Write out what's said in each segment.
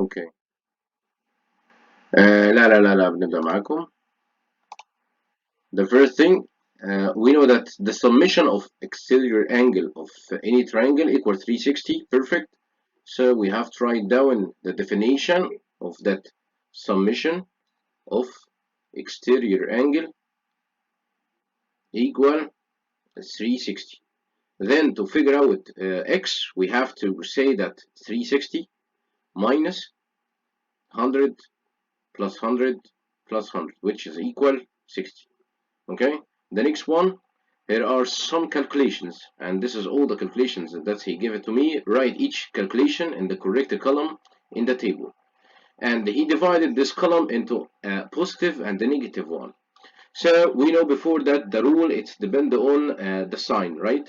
اوكي. لا بنبدأ معاكم. The first thing, we know that the summation of exterior angle of any triangle equals 360. Perfect. So we have to write down the definition of that summation of exterior angle equal 360. Then to figure out x, we have to say that 360 minus 100 plus 100 plus 100, which is equal 60. Okay, the next one, here are some calculations, and this is all the calculations that he gave it to me. Write each calculation in the correct column in the table, and he divided this column into a positive and a negative one. So we know before that the rule, it's depend on the sign, right?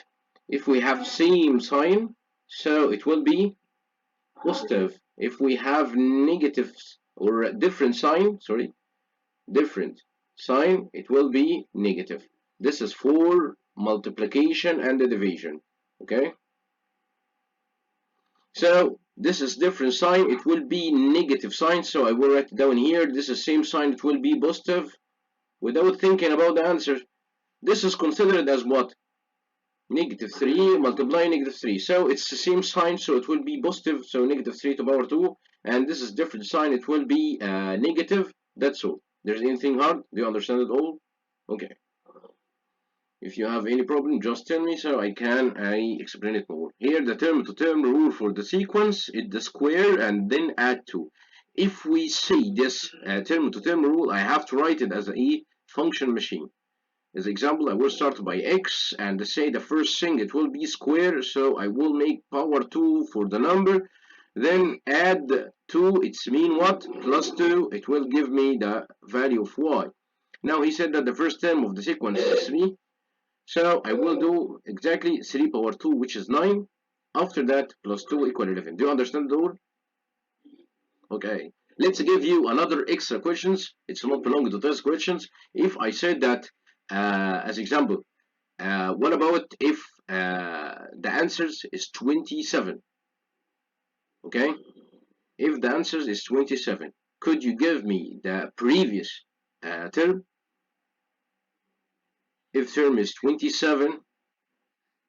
If we have same sign, so it will be positive. If we have negative or different sign, sorry, different sign, it will be negative. This is for multiplication and division. Okay, so this is different sign, it will be negative sign, so I will write it down here. This is same sign, it will be positive. Without thinking about the answer, this is considered as what? Negative 3 multiply negative 3. So it's the same sign, so it will be positive, so negative 3 to power 2. And this is different sign, it will be negative. That's all. There's anything hard? Do you understand it all? Okay. If you have any problem, just tell me so I explain it more. Here, the term-to-term rule for the sequence is the square and then add 2. If we see this term-to-term rule, I have to write it as a function machine. As example, I will start by x and say the first thing it will be square, so I will make power 2 for the number, then add 2, it's mean what? Plus 2, it will give me the value of y. Now he said that the first term of the sequence is 3, so I will do exactly 3 power 2, which is 9. After that, plus 2 equal 11. Do you understand the rule? Okay. Let's give you another extra questions. It's not belonging to test questions. If I said that, as example, what about if the answers is 27? Okay. If the answers is 27, could you give me the previous term? If term is 27,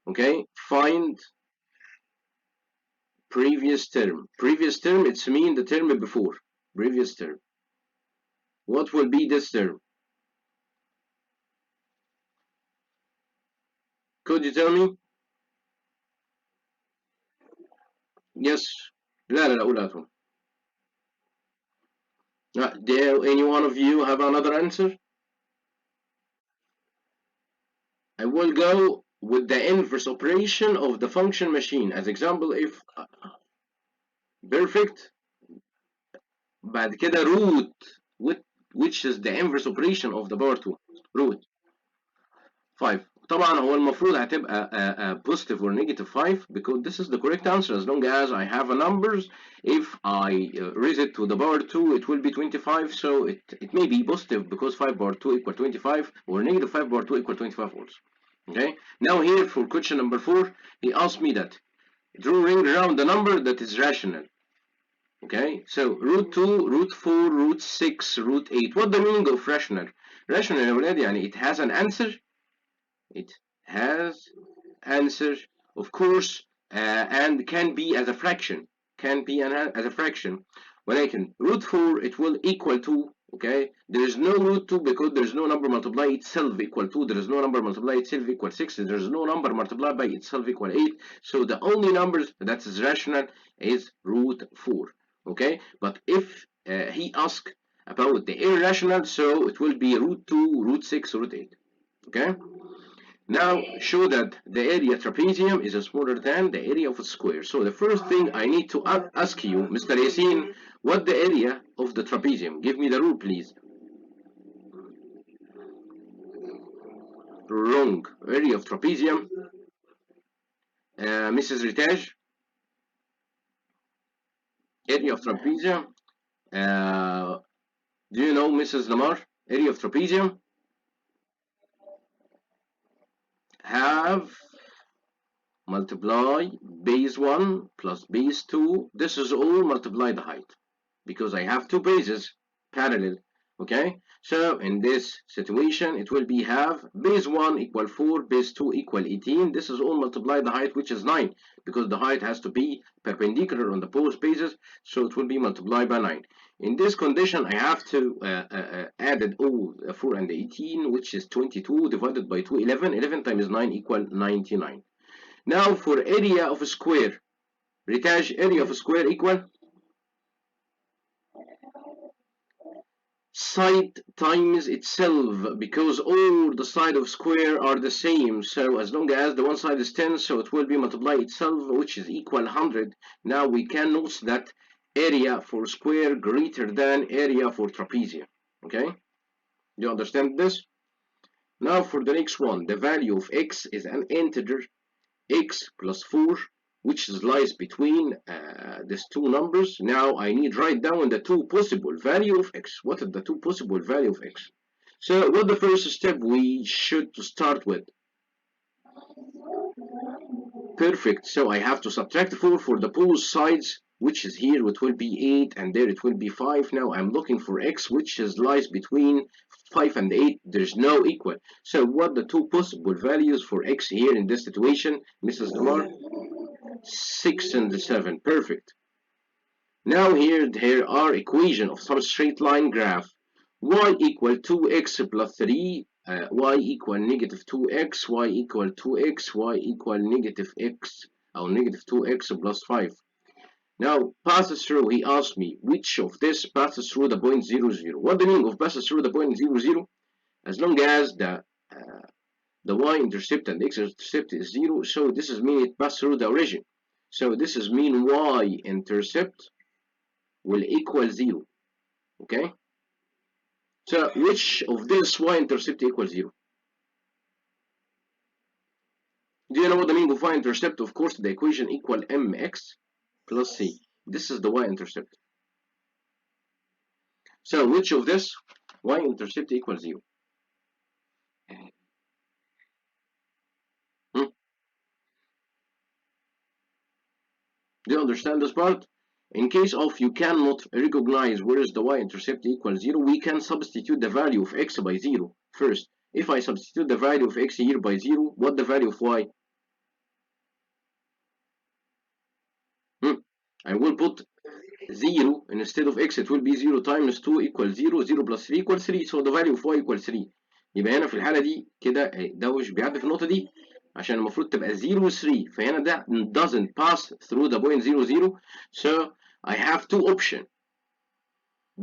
okay, find previous term. Previous term, it's mean the term before. Previous term. What will be this term? Could you tell me? Yes. لا قولها. Do any one of you have another answer? I will go with the inverse operation of the function machine. As example, if perfect, بعد كده root, which is the inverse operation of the power 2, root 5. طبعا هو المفروض هتبقى positive or negative 5 because this is the correct answer as long as I have a numbers. If I raise it to the power 2, it will be 25, so it may be positive because 5 power 2 equal 25, or negative 5 power 2 equal 25 also. Okay, now here for question number 4, he asked me that draw a ring around the number that is rational. Okay, so root 2, root 4, root 6, root 8. What the meaning of rational? Rational يا ولاد يعني it has an answer. It has answer, of course, and can be as a fraction. Can be as a fraction. ولكن root 4 it will equal to, okay, there is no root 2 because there is no number multiply itself equal 2, there is no number multiply itself equal 6, there is no number multiplied by itself equal 8, so the only numbers that is rational is root 4. Okay, but if he asks about the irrational, so it will be root 2, root 6, root 8. Okay, now show that the area trapezium is smaller than the area of a square. So the first thing I need to ask you, Mr. Yasin, what the area of the trapezium? Give me the rule, please. Wrong. Area of trapezium. Mrs. Ritaj. Area of trapezium. Do you know Mrs. Lamar? Area of trapezium have multiply base 1 plus base 2. This is all multiply the height. because I have two bases parallel. Okay, so in this situation it will be have base 1 equal 4, base 2 equal 18. This is all multiply the height, which is 9, because the height has to be perpendicular on the both bases, so it will be multiplied by 9. In this condition I have to add all 4 and 18, which is 22 divided by 2, 11. 11 times 9 equal 99. Now for area of a square, Ritaj, area of a square equal side times itself, because all the side of square are the same. So as long as the one side is 10, so it will be multiply itself, which is equal 100. Now we can note that area for square greater than area for trapezium. Okay, do you understand this? Now for the next one, the value of x is an integer, x plus 4, which lies between these two numbers. Now I need to write down the two possible value of x. What are the two possible value of x? So what the first step we should to start with? Perfect. So I have to subtract 4 for the both sides, which is here it will be 8 and there it will be 5. Now I'm looking for x, which lies between 5 and 8. There's no equal. So what the two possible values for x here in this situation, Mrs. Damar? 6 and 7. Perfect. Now here are equation of some straight line graph. Y equal 2x plus 3, y equal negative 2x, y equal 2x, y equal negative x, or negative 2x plus 5. Now passes through, he asked me which of this passes through the point 0, 0. What the meaning of passes through the point 0, 0? As long as the y-intercept and the x-intercept is 0, so this is mean it passes through the origin. So this is mean y-intercept will equal 0. Okay? So which of this y-intercept equals 0? Do you know what the meaning of y-intercept? Of course, the equation equal mx plus c. This is the y-intercept. So which of this y-intercept equals 0? Do you understand this part? In case of you cannot recognize where is the y-intercept equals 0, we can substitute the value of x by 0 first. If I substitute the value of x here by 0, what the value of y? I will put 0 instead of x, it will be 0 times 2 equals 0, 0 plus 3 equals 3, so the value of y equals 3. يبقى هنا في الحالة دي كده ده مش بيعدي في النقطة دي عشان المفروض تبقى 0 3، فهنا ده doesn't pass through the point 0 0. So I have two options.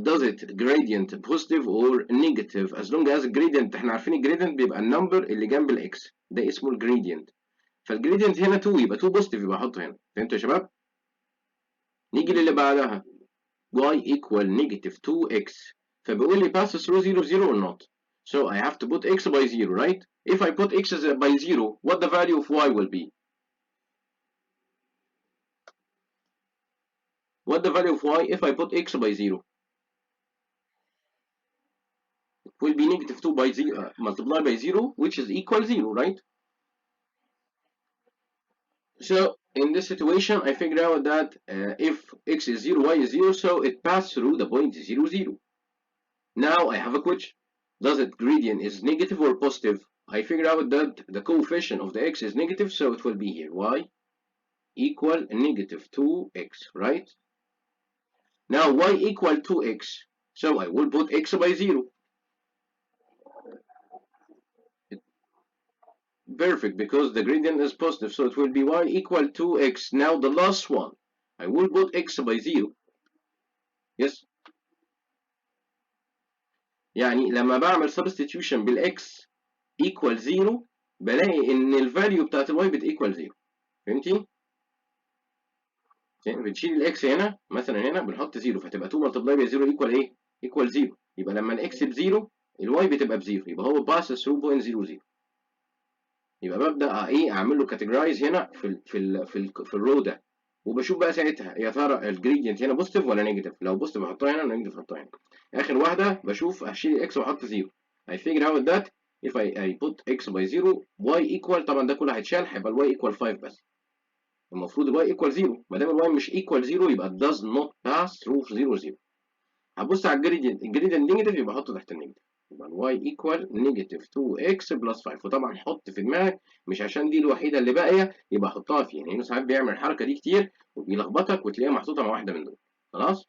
Does it gradient positive or negative? as long as gradient احنا عارفين الجريدينت بيبقى النمبر اللي جنب الاكس ده اسمه الجريدينت، فالجريدينت هنا 2 يبقى 2 بوزيتيف يبقى احطه هنا. فهمتوا يا شباب؟ نيجي للي بعدها y equal negative 2x، فبيقول لي pass through 0 0 or not. So I have to put x by 0, right? If I put x by 0, what the value of y will be? What the value of y if I put x by 0? It will be negative 2 by 0 multiplied by 0, which is equal 0, right? So in this situation, I figured out that if x is 0, y is 0, so it passed through the point 0 0. Now I have a question. Does it gradient is negative or positive? I figured out that the coefficient of the x is negative, so it will be here y equal negative 2x, right? Now y equal 2x, so I will put x by 0. Perfect, because the gradient is positive, so it will be y equal 2x. Now the last one, I will put x by 0. Yes. يعني لما بعمل substitution بالاx equal 0 بلاقي ان الفاليو بتاعت الواي بتيكوال 0. فهمتي؟ بنشيل الاكس هنا مثلا، هنا بنحط 0 فتبقى 2 ملتبلاي ب 0 ايكوال ايه؟ ايكوال 0. يبقى لما الاكس ب0 الواي بتبقى ب0، يبقى هو باس ثرو بوينت 0 0. يبقى ببدا ايه اعمل له كاتيجرايز هنا في الرو ده، وبشوف بقى ساعتها يا ترى الجريدينت هنا بوزيتيف ولا نيجاتيف. لو بوزيتيف احطها هنا، نيجاتيف احطها هنا. اخر واحده بشوف هشيل الاكس واحط 0. I figure out that if I put x by 0 y equal، طبعا ده كله هيتشال، هيبقى الواي equal 5 بس. المفروض الواي equal 0، ما دام الواي مش equal 0 يبقى it does not pass through 0 0. هبص على الجريدينت نيجاتيف يبقى احطه تحت النيجاتيف، يبقى الواي ايكوال نيجاتيف 2x بلس 5. وطبعا حط في دماغك مش عشان دي الوحيده اللي باقيه يبقى حطها فيها، يعني ساعات بيعمل الحركه دي كتير وبيلخبطك وتلاقيها محطوطه مع واحده من دول. خلاص.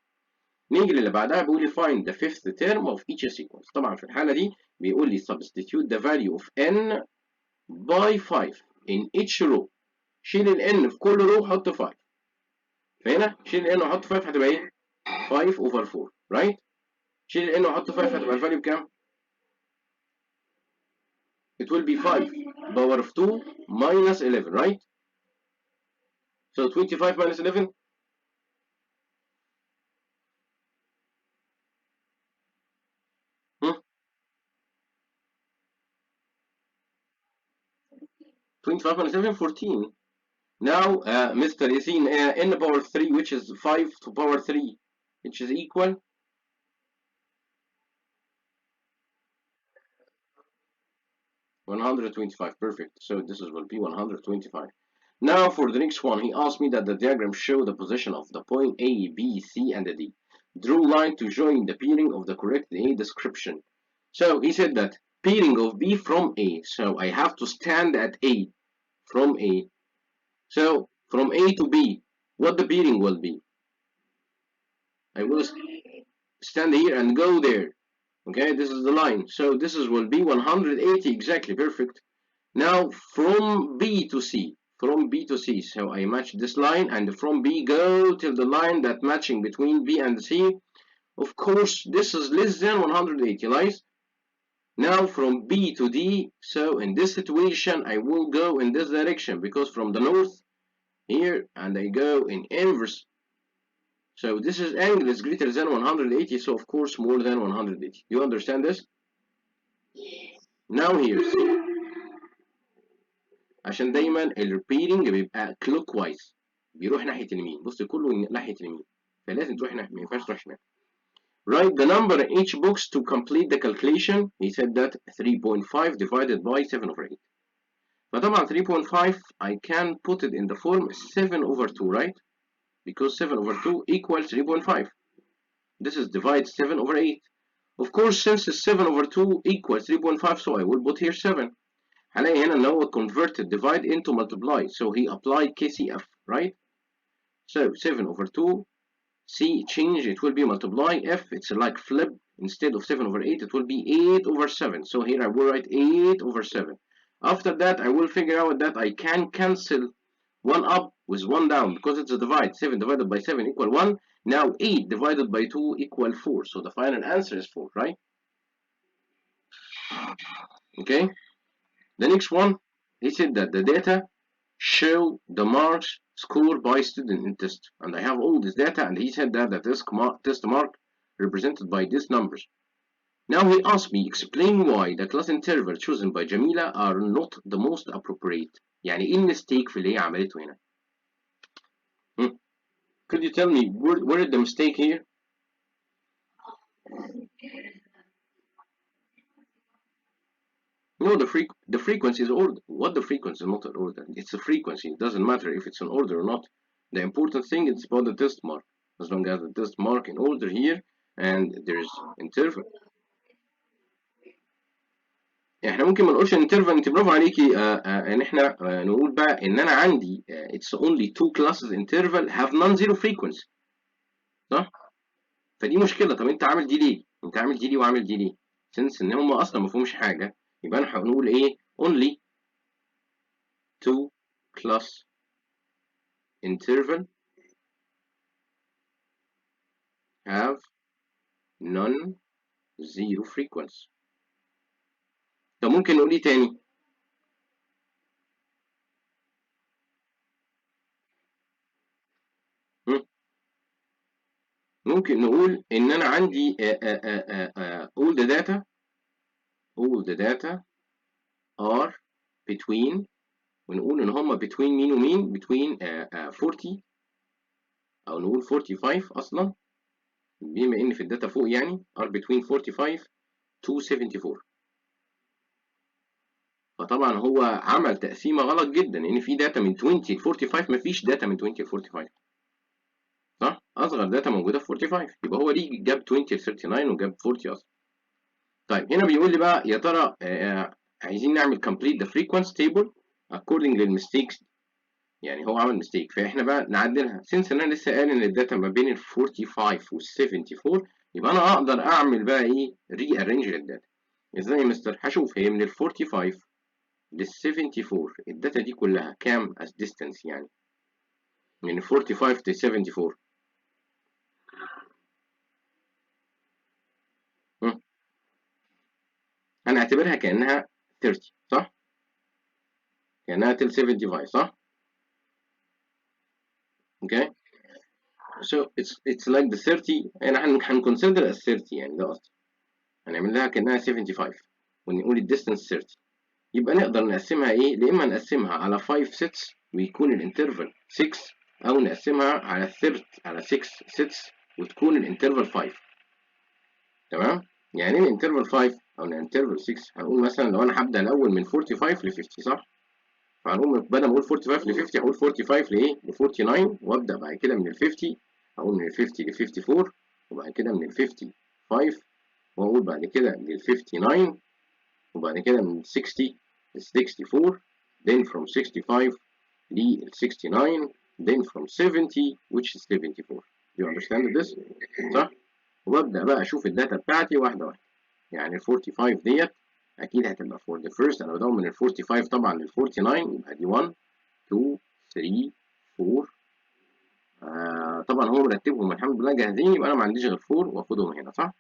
نيجي للي بعدها بيقول لي find the fifth term of each sequence. طبعا في الحاله دي بيقول لي substitute the value of n by 5 in each row. شيل ال n في كل رو حط 5. فهنا شيل ال n وحط 5 هتبقى ايه؟ 5 over 4 right؟ شيل ال n وحط 5 هتبقى الفاليو بكام؟ It will be 5 power of 2 minus 11 right؟ So 25 minus 11 25 minus 11 14. Now Mr. Yasin n power 3 which is 5 to power 3 which is equal 125. Perfect. So this will be 125. Now for the next one, he asked me that the diagram show the position of the point A, B, C, and D. Draw line to join the pairing of the correct A description. So he said that pairing of B from A. So I have to stand at A from A. So from A to B, what the pairing will be? I will stand here and go there. Okay, this is the line. So this will be 180 exactly. Perfect. Now from B to C, so I match this line, and from B go till the line that matching between B and C. Of course, this is less than 180, right? Now from B to D, so in this situation, I will go in this direction because from the north here, and I go in inverse. So this is angle is greater than 180, so of course more than 180. You understand this? Now here, see. عشان دايما الريبيرنج بيبقى كلوك وايز، بيروح ناحيه اليمين. بص كله ناحيه اليمين، فلازم تروح ناحيه، ما ينفعش تروح شمال. Write the number in each box to complete the calculation. He said that 3.5 divided by 7 over 8. فطبعا 3.5 I can put it in the form 7 over 2, right? Because 7 over 2 equals 3.5. This is divide 7 over 8. Of course, since 7 over 2 equals 3.5, so I will put here 7. هلاقي هنا ان هو converted divide into multiply, so he applied KCF, right? So 7 over 2, C change, it will be multiply, F it's like flip, instead of 7 over 8 it will be 8 over 7, so here I will write 8 over 7. After that I will figure out that I can cancel 1 up with 1 down because it's a divide. 7 divided by 7 equal 1. Now 8 divided by 2 equal 4, so the final answer is 4, right? Okay. The next one, he said that the data show the marks scored by student in test, and I have all this data, and he said that the test mark represented by these numbers. Now he asked me explain why the class interval chosen by Jamila are not the most appropriate. يعني ايه المستيك في اللي هي عملته هنا؟ Could you tell me where is the mistake here? No, the frequency is order. What the frequency is not an order. It's a frequency. It doesn't matter if it's an order or not. The important thing is about the test mark. As long as the test mark in order here and there's interval. احنا ممكن ما نقولش interval. انت برافو عليكي ان احنا نقول بقى ان انا عندي it's only two classes interval have non-zero frequency. صح؟ فدي مشكلة. طب انت عامل دي ليه؟ انت عامل دي ليه وعامل دي ليه؟ since ان هم اصلا ما فيهمش حاجة، يبقى انا هنقول ايه؟ only two class interval have non-zero frequency. طب ممكن نقول ايه تاني؟ ممكن نقول ان انا عندي all the data are between، ونقول ان هم between مين ومين؟ between 40 او نقول 45 اصلا، بما ان في الداتا فوق يعني are between 45 to 74. فطبعا هو عمل تقسيمه غلط جدا، ان في داتا من 20 ل 45، مفيش داتا من 20 ل 45. صح؟ اصغر داتا موجوده في 45، يبقى هو ليه جاب 20 ل 39 وجاب 40 اصلا. طيب هنا بيقول لي بقى يا ترى عايزين نعمل complete the frequency table according للمستيكس، يعني هو عمل مستيك فاحنا بقى نعدلها. سنس ان انا لسه قال ان الداتا ما بين ال 45 وال 74، يبقى انا اقدر اعمل بقى ايه ري ارينج للداتا. ازاي يا مستر؟ هشوف هي من ال 45 لل 74 الداتا دي كلها كام as distance، يعني من ال 45 ل 74. انا اعتبرها كانها 30 صح؟ كانها till 75 صح؟ اوكي. So it's like the 30، انا هنconsider as 30 يعني ده قصدي. هنعمل لها كانها 75 ونقول الديستانس 30. يبقى نقدر نقسمها ايه؟ يا اما نقسمها على 5 sets ويكون الانترفال 6، او نقسمها على 6 sets وتكون الانترفال 5. تمام؟ يعني ايه الانترفال 5 او الانترفال 6؟ هنقول مثلا لو انا هبدا الاول من 45 ل 50 صح؟ فهنقوم بدل ما اقول 45 ل 50 هقول 45 لايه؟ ل 49، وابدا بعد كده من ال 50 هقول من ال 50 ل 54، وبعد كده من ال 55 واقول بعد كده لل 59، وبعد كده من 60 ل 64، then from 65 لل 69، then from 70 which is 74. You understand this؟ صح؟ وابدا بقى اشوف الداتا بتاعتي واحده واحده. يعني ال 45 ديت اكيد هتبقى for the first، انا بدور من ال 45 طبعا لل 49، يبقى دي 1 2 3 4. طبعا هو مرتبهم الحمد لله جاهزين، يبقى انا ما عنديش غير 4 واخدهم هنا صح؟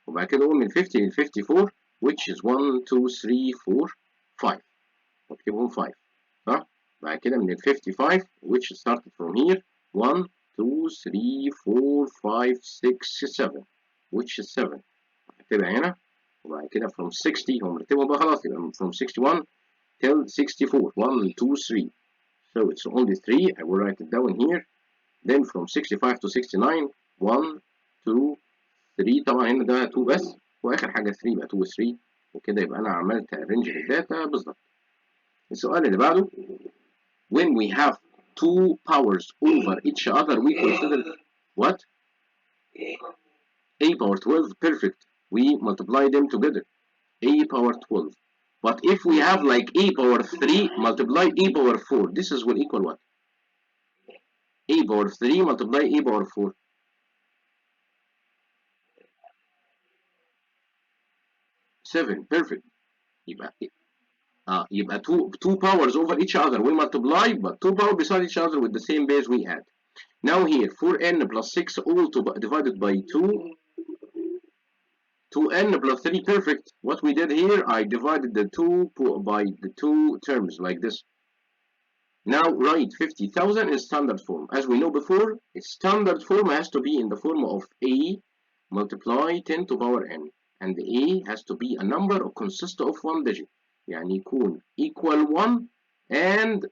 وبعد كده اقول من 50 لل 54 which is 1 2 3 4 5 واكتبهم 5 صح؟ بعد كده من ال 55 which started from here 1 2 3 4 5 6 7 which is 7 هكتبها هنا. وبعد كده from 60 هم مرتبهم بقى خلاص، يبقى from 61 till 64 1 2 3. So it's only 3. I will write it down here. Then from 65 to 69 1 2 3. طبعا هنا ده 2 بس، واخر حاجه 3 يبقى 2 و 3، وكده يبقى انا عملت ارينج للداتا بالظبط. السؤال اللي بعده when we have two powers over each other we consider what? A power 12. Perfect. We multiply them together. A power 12. But if we have like A power 3 multiply A power 4, this is will equal what? A power 3 multiply A power 4. 7. Perfect. يبقى two powers over each other will multiply, but two powers beside each other with the same base we had. Now here 4n plus 6 all divided by 2, 2n plus 3. Perfect. What we did here, I divided the 2 by the 2 terms like this. Now write 50,000 in standard form. As we know before, its standard form has to be in the form of a multiply 10 to power n, and the a has to be a number or consist of one digit. يعني يكون equal 1 and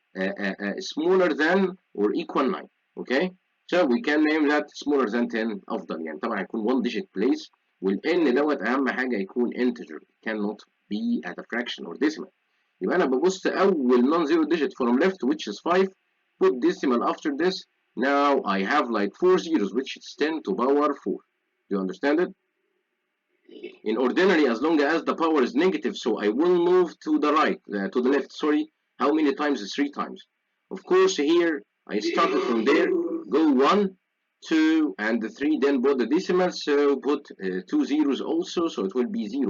smaller than or equal 9. Okay? So we can name that smaller than 10 أفضل، يعني طبعا هيكون 1 digit place، والn دوت أهم حاجة يكون integer cannot be at a fraction or decimal. يبقى أنا ببص أول non zero digit from left which is 5، put decimal after this. Now I have like 4 zeros which is 10 to power 4. Do you understand it? In ordinary, as long as the power is negative, so I will move to the right, to the left, sorry. How many times? 3 times. Of course, here I started from there, go 1, 2, and 3, then put the decimal, so put 2 zeros also, so it will be 0.007077.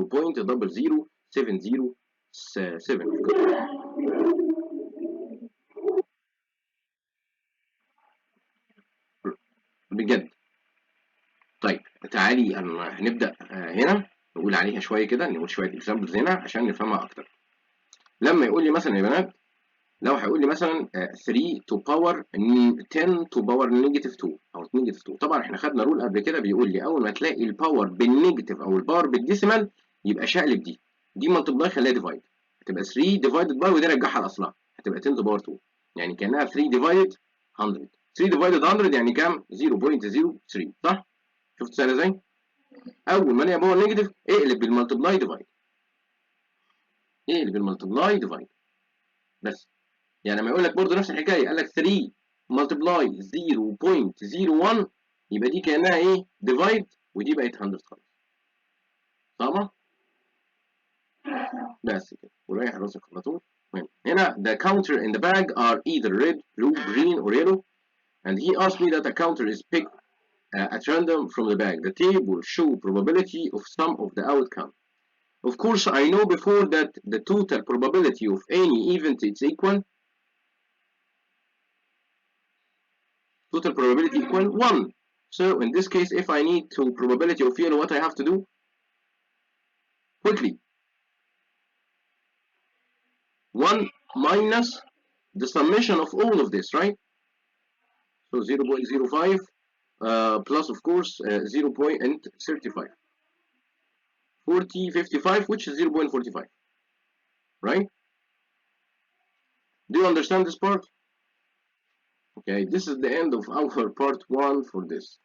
بجد. طيب تعالي هنبدأ هنا نقول عليها شوية كده، نقول شوية examples هنا عشان نفهمها أكتر. لما يقول لي مثلا يا بنات، لو هيقول لي مثلا 3 to power 10 to power negative 2 او negative 2، طبعا احنا خدنا رول قبل كده بيقول لي اول ما تلاقي الباور بالنيجاتيف او الباور بالديسيمال يبقى شقلب دي ملتبلاي خليها ديفايد، هتبقى 3 ديفايدد باي ودي رجعها لاصلها هتبقى 10 to power 2، يعني كانها 3 ديفايدد 100. 3 ديفايدد 100 يعني كام؟ 0.03 صح؟ شفت سهله ازاي؟ اول ما الاقي باور نيجاتيف اقلب بالملتبلاي ديفايد، اقلب بالملتبلاي ديفايد بس. يعني لما يقول لك برضه نفس الحكايه، قال لك 3 multiply 0.01 يبقى دي كأنها ايه divide ودي بقت 100 خلاص. فاهمة؟ بس كده وريح راسك على طول. هنا the counter in the bag are either red, blue, green or yellow, and he asked me that a counter is picked at random from the bag. The table will show probability of some of the outcome. Of course, I know before that the total probability of any event is equal. Total probability equal 1. So in this case, if I need to probability of yellow, what I have to do? Quickly. 1 minus the summation of all of this, right? So 0.05 plus, of course, 0.35. 55, which is 0.45. Right? Do you understand this part? Okay, this is the end of our part 1 for this.